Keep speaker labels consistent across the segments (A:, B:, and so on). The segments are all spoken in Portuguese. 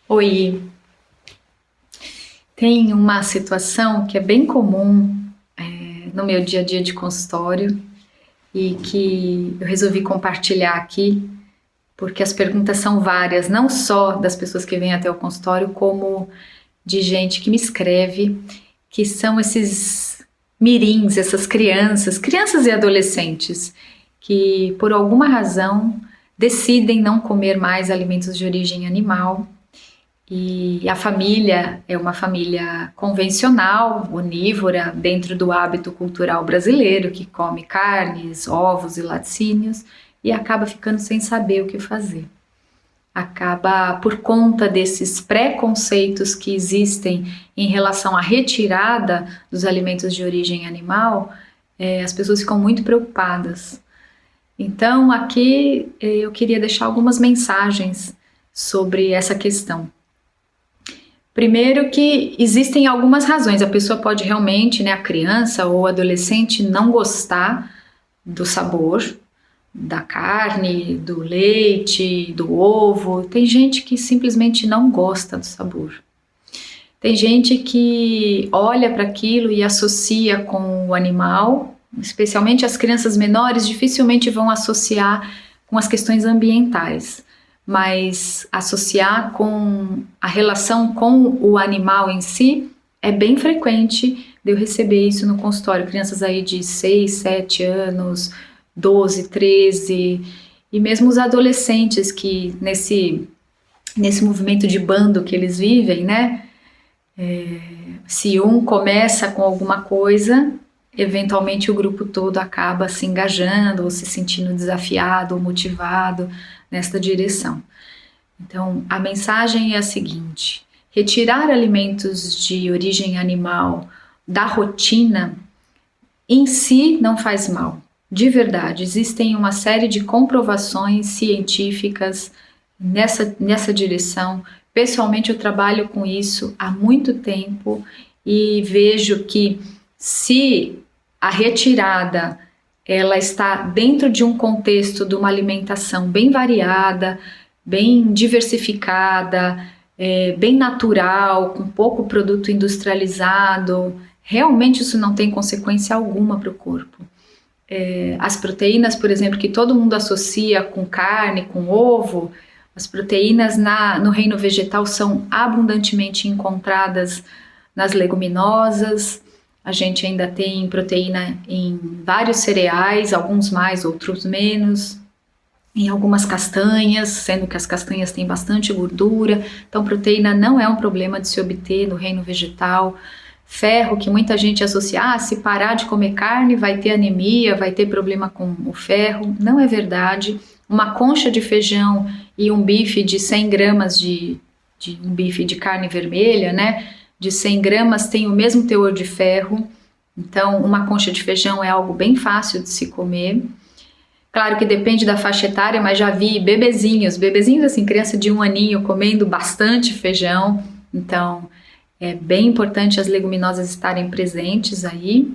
A: Oi, tem uma situação que é bem comum no meu dia a dia de consultório e que eu resolvi compartilhar aqui, porque as perguntas são várias, não só das pessoas que vêm até o consultório, como de gente que me escreve, que são esses mirins, essas crianças e adolescentes, que por alguma razão decidem não comer mais alimentos de origem animal. E a família é uma família convencional, onívora, dentro do hábito cultural brasileiro, que come carnes, ovos e laticínios, e acaba ficando sem saber o que fazer. Acaba, por conta desses preconceitos que existem em relação à retirada dos alimentos de origem animal, as pessoas ficam muito preocupadas. Então, aqui eu queria deixar algumas mensagens sobre essa questão. Primeiro que existem algumas razões, a pessoa pode realmente, a criança ou adolescente não gostar do sabor da carne, do leite, do ovo. Tem gente que simplesmente não gosta do sabor. Tem gente que olha para aquilo e associa com o animal, especialmente as crianças menores dificilmente vão associar com as questões ambientais, mas associar com a relação com o animal em si é bem frequente de eu receber isso no consultório. Crianças aí de 6, 7 anos, 12, 13, e mesmo os adolescentes que nesse movimento de bando que eles vivem, se um começa com alguma coisa, eventualmente o grupo todo acaba se engajando ou se sentindo desafiado ou motivado nesta direção. Então, a mensagem é a seguinte: retirar alimentos de origem animal da rotina em si não faz mal. De verdade, existem uma série de comprovações científicas nessa direção. Pessoalmente, eu trabalho com isso há muito tempo e vejo que se a retirada ela está dentro de um contexto de uma alimentação bem variada, bem diversificada, bem natural, com pouco produto industrializado, realmente isso não tem consequência alguma para o corpo. As proteínas, por exemplo, que todo mundo associa com carne, com ovo, as proteínas no reino vegetal são abundantemente encontradas nas leguminosas. A gente ainda tem proteína em vários cereais, alguns mais, outros menos, em algumas castanhas, sendo que as castanhas têm bastante gordura. Então, proteína não é um problema de se obter no reino vegetal. Ferro, que muita gente associa, se parar de comer carne vai ter anemia, vai ter problema com o ferro. Não é verdade. Uma concha de feijão e um bife de 100 gramas de um bife de carne vermelha, de 100 gramas tem o mesmo teor de ferro. Então, uma concha de feijão é algo bem fácil de se comer. Claro que depende da faixa etária, mas já vi bebezinhos assim, criança de 1 aninho comendo bastante feijão. Então, é bem importante as leguminosas estarem presentes aí.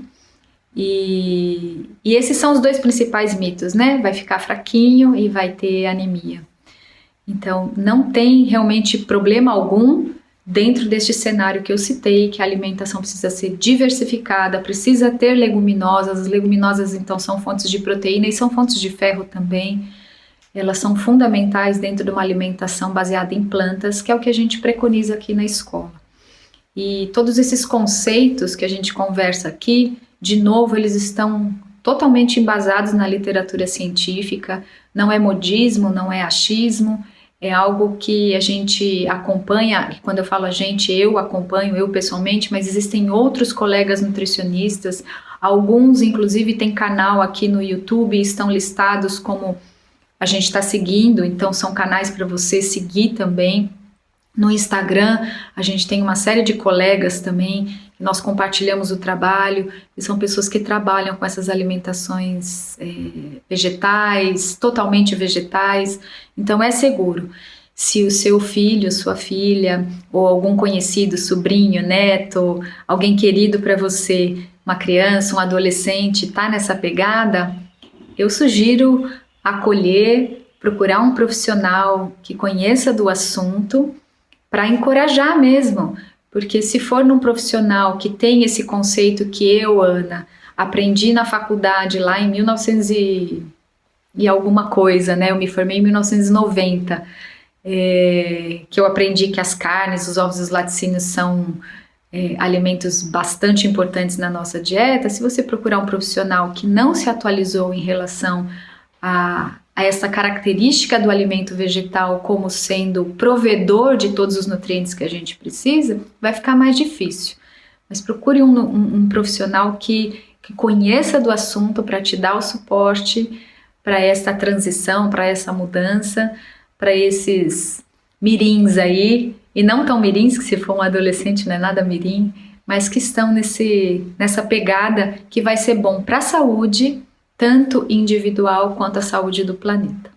A: E esses são os 2 principais mitos, Vai ficar fraquinho e vai ter anemia. Então, não tem realmente problema algum dentro deste cenário que eu citei, que a alimentação precisa ser diversificada, precisa ter leguminosas. As leguminosas, então, são fontes de proteína e são fontes de ferro também. Elas são fundamentais dentro de uma alimentação baseada em plantas, que é o que a gente preconiza aqui na escola. E todos esses conceitos que a gente conversa aqui, de novo, eles estão totalmente embasados na literatura científica, não é modismo, não é achismo, é algo que a gente acompanha. Quando eu falo a gente, eu acompanho, eu pessoalmente, mas existem outros colegas nutricionistas, alguns inclusive têm canal aqui no YouTube e estão listados como a gente está seguindo, então são canais para você seguir também. No Instagram, a gente tem uma série de colegas também, nós compartilhamos o trabalho, e são pessoas que trabalham com essas alimentações vegetais, totalmente vegetais, então é seguro. Se o seu filho, sua filha, ou algum conhecido, sobrinho, neto, alguém querido para você, uma criança, um adolescente, está nessa pegada, eu sugiro acolher, procurar um profissional que conheça do assunto, para encorajar mesmo, porque se for num profissional que tem esse conceito que eu, Ana, aprendi na faculdade lá em 1900 e alguma coisa, né? Eu me formei em 1990, que eu aprendi que as carnes, os ovos e os laticínios são alimentos bastante importantes na nossa dieta. Se você procurar um profissional que não se atualizou em relação a essa característica do alimento vegetal como sendo provedor de todos os nutrientes que a gente precisa, vai ficar mais difícil. Mas procure um profissional que conheça do assunto para te dar o suporte para essa transição, para essa mudança, para esses mirins aí, e não tão mirins, que se for um adolescente não é nada mirim, mas que estão nessa pegada que vai ser bom para a saúde, tanto individual quanto a saúde do planeta.